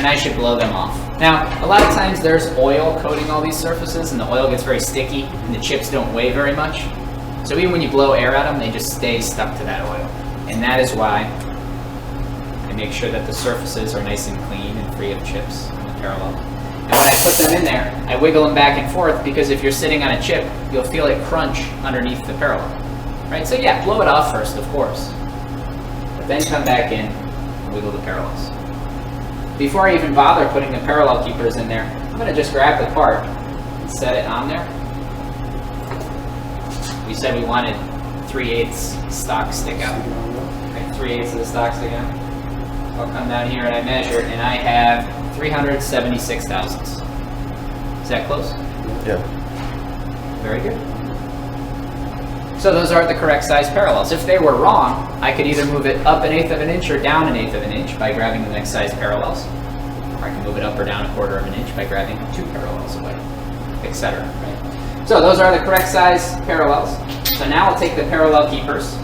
and I should blow them off. Now, a lot of times there's oil coating all these surfaces, and the oil gets very sticky, and the chips don't weigh very much. So even when you blow air at them, they just stay stuck to that oil. And that is why I make sure that the surfaces are nice and clean and free of chips on the parallel. And when I put them in there, I wiggle them back and forth, because if you're sitting on a chip, you'll feel it crunch underneath the parallel. Right? So yeah, blow it off first, of course. But then come back in and wiggle the parallels. Before I even bother putting the parallel keepers in there, I'm going to just grab the part and set it on there. We said we wanted 3/8 stock stick out. Right, 3/8 of the stock stick out. So I'll come down here and I measure, and I have 376 thousandths. Is that close? Yeah. Very good. So those are the correct size parallels. If they were wrong, I could either move it up 1/8 of an inch or down 1/8 of an inch by grabbing the next size parallels. Or I can move it up or down 1/4 of an inch by grabbing 2 parallels away, etc. Right? So those are the correct size parallels. So now I'll take the parallel keepers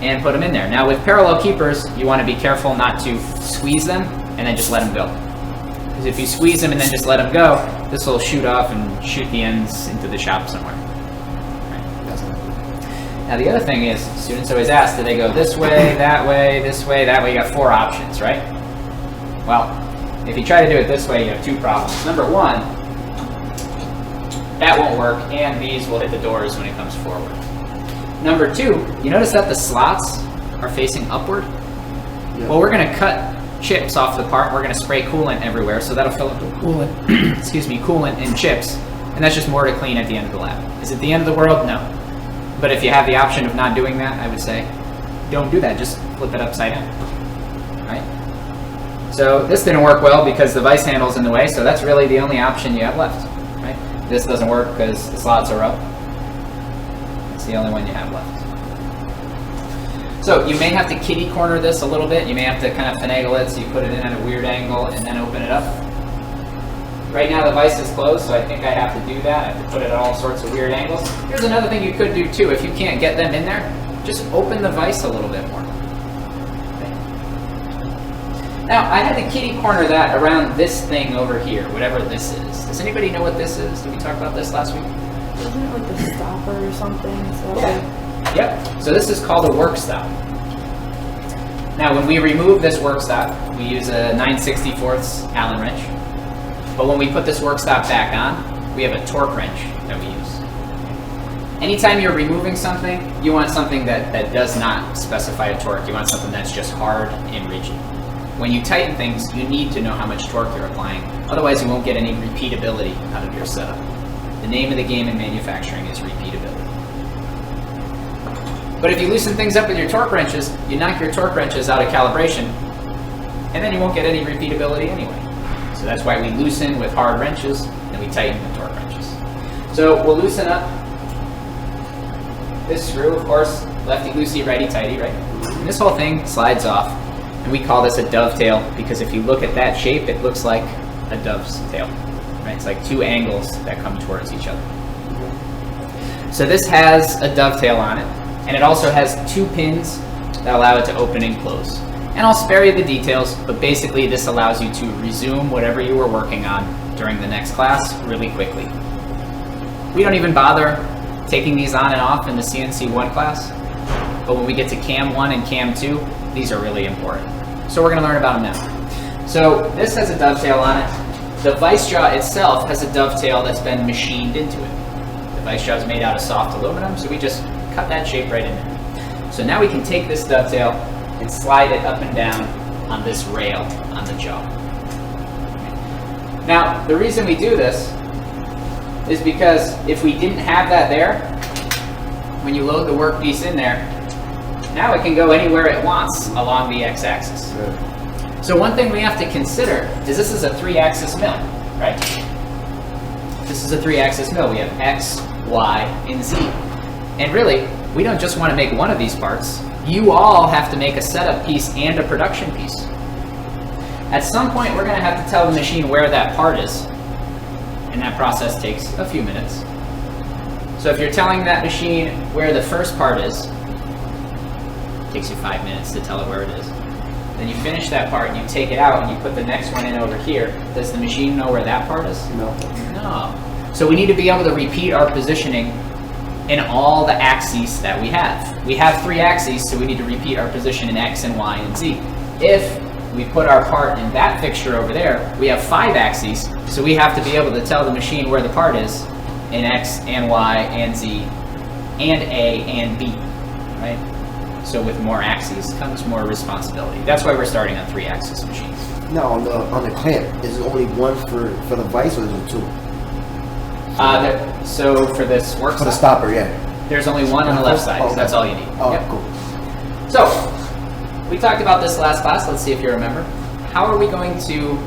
and put them in there. Now with parallel keepers, you want to be careful not to squeeze them and then just let them go. Because if you squeeze them and then just let them go, this will shoot off and shoot the ends into the shop somewhere. Now the other thing is, students always ask, do they go this way, that way, this way, that way? You got 4 options, right? Well, if you try to do it this way, you have 2 problems. Number 1, that won't work, and these will hit the doors when it comes forward. Number 2, you notice that the slots are facing upward? Yeah. Well, we're going to cut chips off the part. We're going to spray coolant everywhere, so that'll fill up with coolant, excuse me, coolant and chips, and that's just more to clean at the end of the lab. Is it the end of the world? No. But if you have the option of not doing that, I would say, don't do that. Just flip it upside down, right? So this didn't work well because the vice handle's in the way, so that's really the only option you have left, right? This doesn't work because the slots are up. It's the only one you have left. So you may have to kitty corner this a little bit. You may have to kind of finagle it so you put it in at a weird angle and then open it up. Right now the vise is closed, so I think I have to do that. I have to put it at all sorts of weird angles. Here's another thing you could do too. If you can't get them in there, just open the vise a little bit more. Okay. Now, I had to kitty corner that around this thing over here, whatever this is. Does anybody know what this is? Did we talk about this last week? Isn't it like the stopper or something? So yeah. Yep. So this is called a work stop. Now, when we remove this work stop, we use a 9/64 Allen wrench. But when we put this work stop back on, we have a torque wrench that we use. Anytime you're removing something, you want something that does not specify a torque. You want something that's just hard and rigid. When you tighten things, you need to know how much torque you're applying. Otherwise, you won't get any repeatability out of your setup. The name of the game in manufacturing is repeatability. But if you loosen things up with your torque wrenches, you knock your torque wrenches out of calibration, and then you won't get any repeatability anyway. So that's why we loosen with hard wrenches, and we tighten with torque wrenches. So we'll loosen up this screw, of course, lefty-loosey, righty-tighty, right? And this whole thing slides off, and we call this a dovetail because if you look at that shape, it looks like a dove's tail, right? It's like 2 angles that come towards each other. So this has a dovetail on it, and it also has 2 pins that allow it to open and close. And I'll spare you the details, but basically this allows you to resume whatever you were working on during the next class really quickly. We don't even bother taking these on and off in the CNC 1 class, but when we get to CAM 1 and CAM 2, these are really important. So we're going to learn about them now. So this has a dovetail on it. The vice jaw itself has a dovetail that's been machined into it. The vice jaw is made out of soft aluminum, so we just cut that shape right in there. So now we can take this dovetail and slide it up and down on this rail on the jaw. Now, the reason we do this is because if we didn't have that there, when you load the workpiece in there, now it can go anywhere it wants along the x-axis. So one thing we have to consider is this is a 3-axis mill, right? This is a 3-axis mill. We have X, Y, and Z. And really, we don't just want to make one of these parts. You all have to make a setup piece and a production piece. At some point, we're going to have to tell the machine where that part is. And that process takes a few minutes. So if you're telling that machine where the first part is, it takes you 5 minutes to tell it where it is. then you finish that part, and you take it out, and you put the next one in over here. Does the machine know where that part is? No. No. So we need to be able to repeat our positioning in all the axes that we have. We have 3 axes, so we need to repeat our position in X and Y and Z. If we put our part in that fixture over there, we have 5 axes, so we have to be able to tell the machine where the part is in X and Y and Z and A and B, right? So with more axes comes more responsibility. That's why we're starting on 3-axis machines. Now on the clamp, is it only one for the vise or is it 2? So for this work For the stop, stopper, yeah. there's only one on the left side, so that's all you need. Oh, Yep. cool. So, we talked about this last class. Let's see if you remember. How are we going to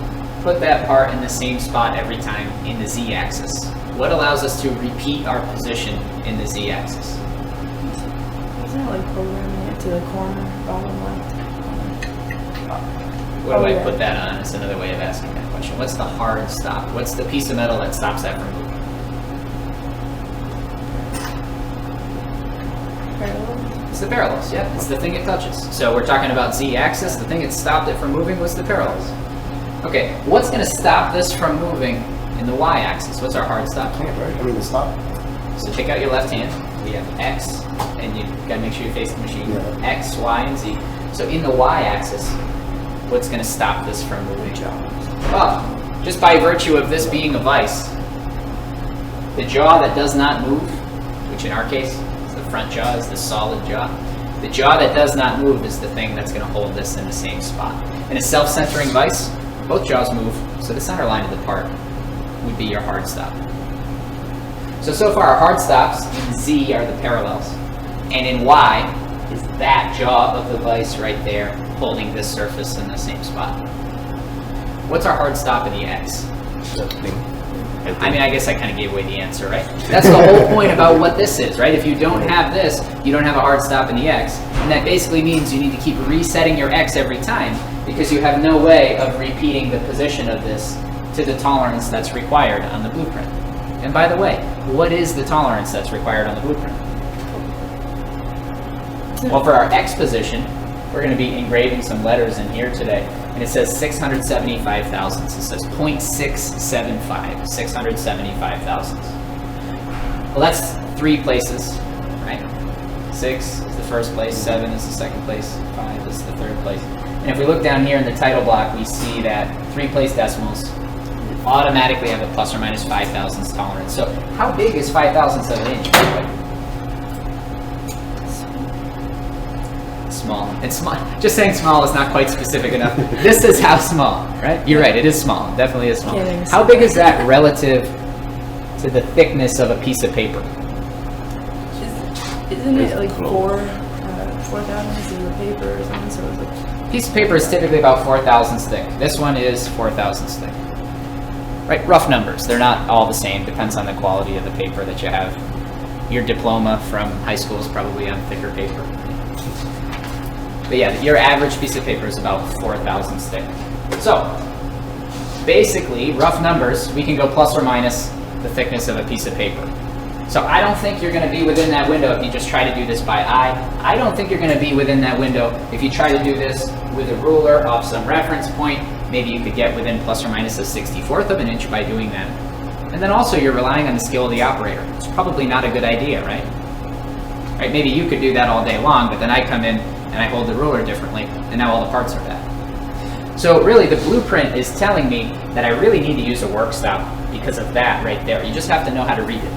put that part in the same spot every time in the z-axis? What allows us to repeat our position in the z-axis? Isn't it like programming it to the corner, bottom left? What do I yeah. put that on? It's another way of asking that question. What's the hard stop? What's the piece of metal that stops that from moving? Parallel? It's the parallels, yeah. It's the thing it touches. So we're talking about z-axis. The thing that stopped it from moving was the parallels. Okay, what's going to stop this from moving in the y-axis? What's our hard stop? Clamp, right? I mean the stop. So take out your left hand. We have X, and you got to make sure you face the machine. Yeah. X, Y, and Z. So in the y-axis, what's going to stop this from moving? Well, just by virtue of this being a vise, the jaw that does not move, which in our case is the front jaw, is the solid jaw. The jaw that does not move is the thing that's going to hold this in the same spot. In a self-centering vise, both jaws move, so the center line of the part would be your hard stop. So far our hard stops in Z are the parallels, and in Y is that jaw of the vise right there holding this surface in the same spot. What's our hard stop in the X? I mean, I guess I kind of gave away the answer, right? That's the whole point about what this is, right? If you don't have this, you don't have a hard stop in the X, and that basically means you need to keep resetting your X every time because you have no way of repeating the position of this to the tolerance that's required on the blueprint. And by the way, what is the tolerance that's required on the blueprint? Well, for our X position, we're going to be engraving some letters in here today, and it says 675 thousandths. It says 0.675, 675 thousandths. Well, that's 3 places, right? 6 is the first place, 7 is the second place, 5 is the third place. And if we look down here in the title block, we see that 3 place decimals automatically have a plus or minus 5 thousandths tolerance. So how big is 5 thousandths of an inch? Small. It's small. Just saying small is not quite specific enough. This is how small, right? You're right, it is small. It definitely is small. How big is that relative to the thickness of a piece of paper? Isn't it like 4 thousandths of the paper or something? So it's like Piece of paper is typically about 4 thousandths thick. This one is 4 thousandths thick. Right, rough numbers. They're not all the same. Depends on the quality of the paper that you have. Your diploma from high school is probably on thicker paper. But yeah, your average piece of paper is about 4 thousandths thick. So, basically, rough numbers, we can go plus or minus the thickness of a piece of paper. So I don't think you're going to be within that window if you just try to do this by eye. I don't think you're going to be within that window if you try to do this with a ruler off some reference point. Maybe you could get within plus or minus a 64th of an inch by doing that. And then also you're relying on the skill of the operator. It's probably not a good idea, right? Right? Maybe you could do that all day long, but then I come in and I hold the ruler differently, and now all the parts are bad. So really the blueprint is telling me that I really need to use a work stop because of that right there. You just have to know how to read it.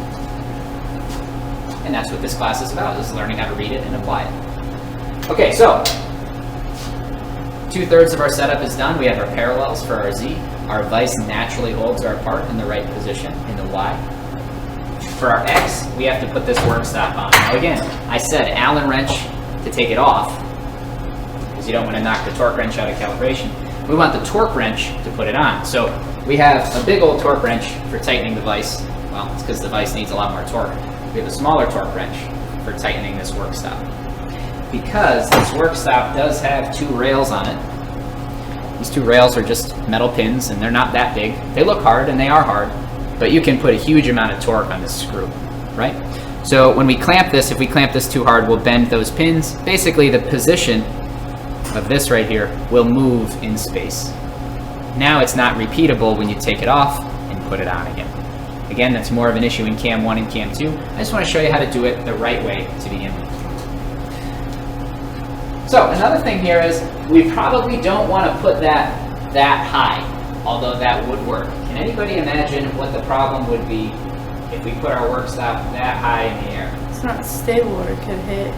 And that's what this class is about, is learning how to read it and apply it. Okay, so 2/3 of our setup is done. We have our parallels for our Z. Our vise naturally holds our part in the right position in the Y. For our X, we have to put this work stop on. Now again, I said Allen wrench to take it off, because you don't want to knock the torque wrench out of calibration. We want the torque wrench to put it on. So we have a big old torque wrench for tightening the vise. Well, it's because the vise needs a lot more torque. We have a smaller torque wrench for tightening this work stop. Because this work stop does have 2 rails on it. These 2 rails are just metal pins, and they're not that big. They look hard, and they are hard, but you can put a huge amount of torque on this screw, right? So when we clamp this, if we clamp this too hard, we'll bend those pins. Basically, the position of this right here will move in space. Now it's not repeatable when you take it off and put it on again. Again, that's more of an issue in Cam 1 and Cam 2. I just want to show you how to do it the right way to begin with. So another thing here is we probably don't want to put that high, although that would work. Can anybody imagine what the problem would be if we put our work stop that high in the air? It's not stable or it could hit.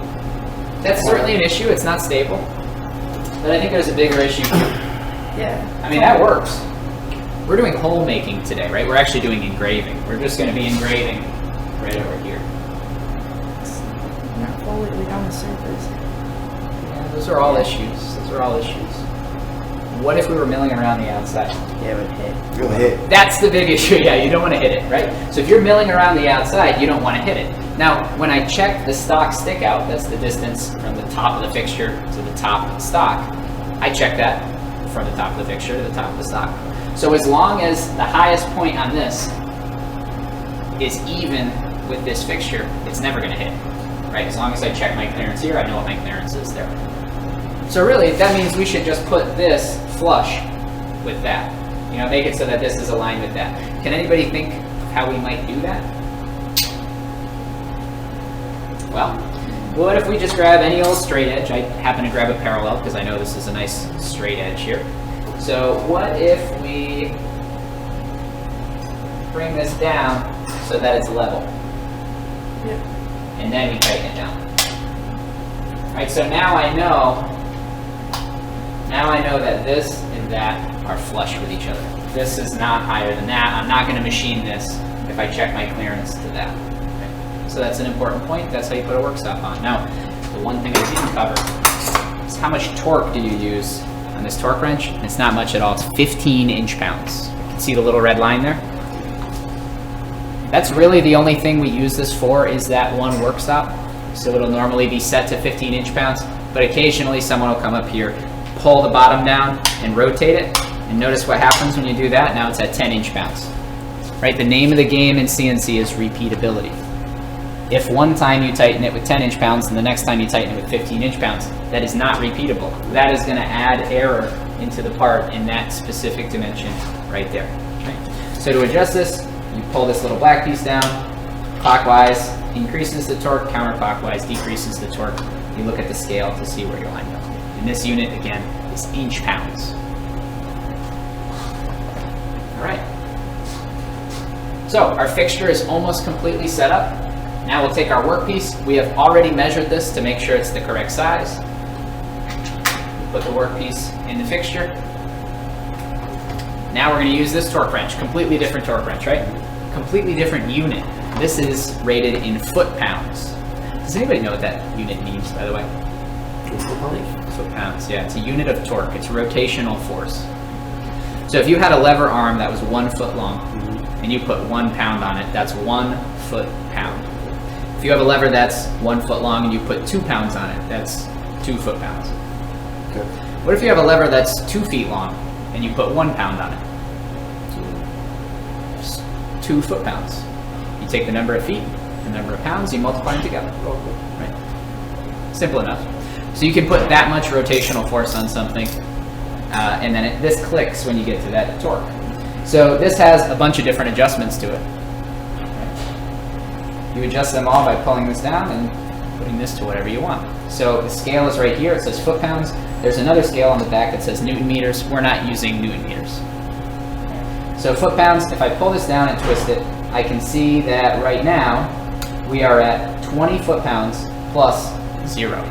That's certainly an issue. It's not stable. But I think there's a bigger issue here. Yeah. I mean, that works. We're doing hole making today, right? We're actually doing engraving. We're just going to be engraving right over here. It's not fully on the surface. Yeah, those are all issues. Those are all issues. What if we were milling around the outside? Yeah, it would hit. You'll hit. That's the big issue. Yeah, you don't want to hit it, right? So if you're milling around the outside, you don't want to hit it. Now, when I check the stock stick out, that's the distance from the top of the fixture to the top of the stock, I check that from the top of the fixture to the top of the stock. So as long as the highest point on this is even with this fixture, it's never going to hit, right? As long as I check my clearance here, I know what my clearance is there. So really, that means we should just put this flush with that. You know, make it so that this is aligned with that. Can anybody think how we might do that? Well, what if we just grab any old straight edge? I happen to grab a parallel because I know this is a nice straight edge here. So what if we bring this down so that it's level? Yep. And then we tighten it down. All right, so now I know that this and that are flush with each other. This is not higher than that. I'm not going to machine this if I check my clearance to that. Okay. So that's an important point. That's how you put a work stop on. Now, the one thing I didn't cover is how much torque do you use on this torque wrench? It's not much at all. It's 15 inch-pounds. You can see the little red line there? That's really the only thing we use this for is that one work stop. So it'll normally be set to 15 inch-pounds, but occasionally someone will come up here, pull the bottom down and rotate it, and notice what happens when you do that. Now it's at 10 inch-pounds. Right? The name of the game in CNC is repeatability. If one time you tighten it with 10 inch-pounds and the next time you tighten it with 15 inch-pounds, that is not repeatable. That is going to add error into the part in that specific dimension right there. Right? So to adjust this, you pull this little black piece down, clockwise, increases the torque, counterclockwise, decreases the torque. You look at the scale to see where you're lined up. And this unit, again, is inch-pounds. All right. So our fixture is almost completely set up. Now we'll take our workpiece. We have already measured this to make sure it's the correct size. Put the workpiece in the fixture. Now we're going to use this torque wrench. Completely different torque wrench, right? Completely different unit. This is rated in foot-pounds. Does anybody know what that unit means, by the way? Foot-pounds, yeah. It's a unit of torque. It's rotational force. So if you had a lever arm that was 1 foot long, and you put 1 pound on it, that's 1 foot-pound. If you have a lever that's 1 foot long and you put 2 pounds on it, that's 2 foot-pounds. Okay. What if you have a lever that's 2 feet long and you put 1 pound on it? 2 foot-pounds. You take the number of feet, the number of pounds, you multiply them together. Right? Simple enough. So you can put that much rotational force on something, and then this clicks when you get to that torque. So this has a bunch of different adjustments to it. You adjust them all by pulling this down and putting this to whatever you want. So the scale is right here. It says foot-pounds. There's another scale on the back that says Newton meters. We're not using Newton meters. So foot-pounds, if I pull this down and twist it, I can see that right now we are at 20 foot-pounds plus 0.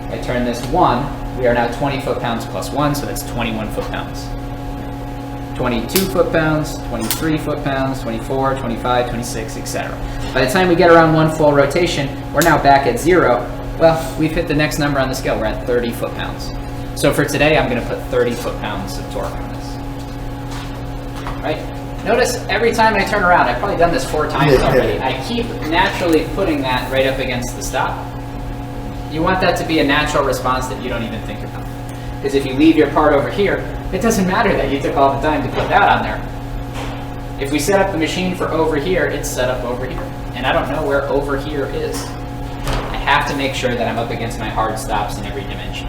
If I turn this 1, we are now 20 foot-pounds plus 1, so that's 21 foot-pounds. 22 foot-pounds, 23 foot-pounds, 24, 25, 26, etc. By the time we get around 1 full rotation, we're now back at 0. Well, we've hit the next number on the scale. We're at 30 foot-pounds. So for today, I'm going to put 30 foot-pounds of torque on this. Right? Notice every time I turn around, I've probably done this 4 times already, I keep naturally putting that right up against the stop. You want that to be a natural response that you don't even think about. Because if you leave your part over here, it doesn't matter that you took all the time to put that on there. If we set up the machine for over here, it's set up over here. And I don't know where over here is. I have to make sure that I'm up against my hard stops in every dimension.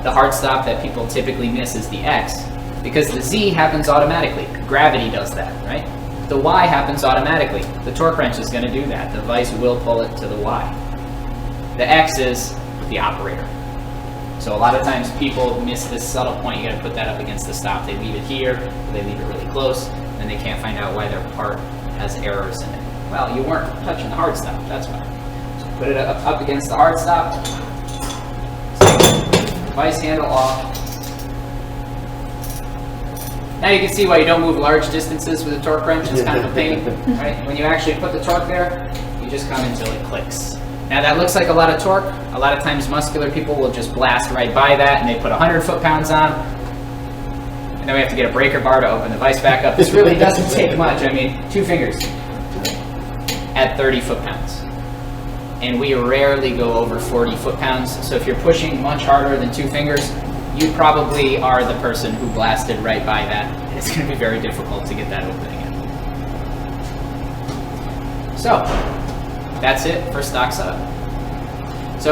The hard stop that people typically miss is the X, because the Z happens automatically. Gravity does that, right? The Y happens automatically. The torque wrench is going to do that. The vise will pull it to the Y. The X is the operator. So a lot of times people miss this subtle point. You got to put that up against the stop. They leave it here, or they leave it really close, and they can't find out why their part has errors in it. Well, you weren't touching the hard stop, that's why. So put it up against the hard stop. Vice handle off. Now you can see why you don't move large distances with a torque wrench. It's kind of a pain, right? When you actually put the torque there, you just come until it clicks. Now that looks like a lot of torque. A lot of times muscular people will just blast right by that and they put 100 foot-pounds on. And then we have to get a breaker bar to open the vise back up. This really doesn't take much. I mean, 2 fingers at 30 foot-pounds. And we rarely go over 40 foot-pounds. So if you're pushing much harder than 2 fingers, you probably are the person who blasted right by that. It's going to be very difficult to get that open again. So that's it for stock setup.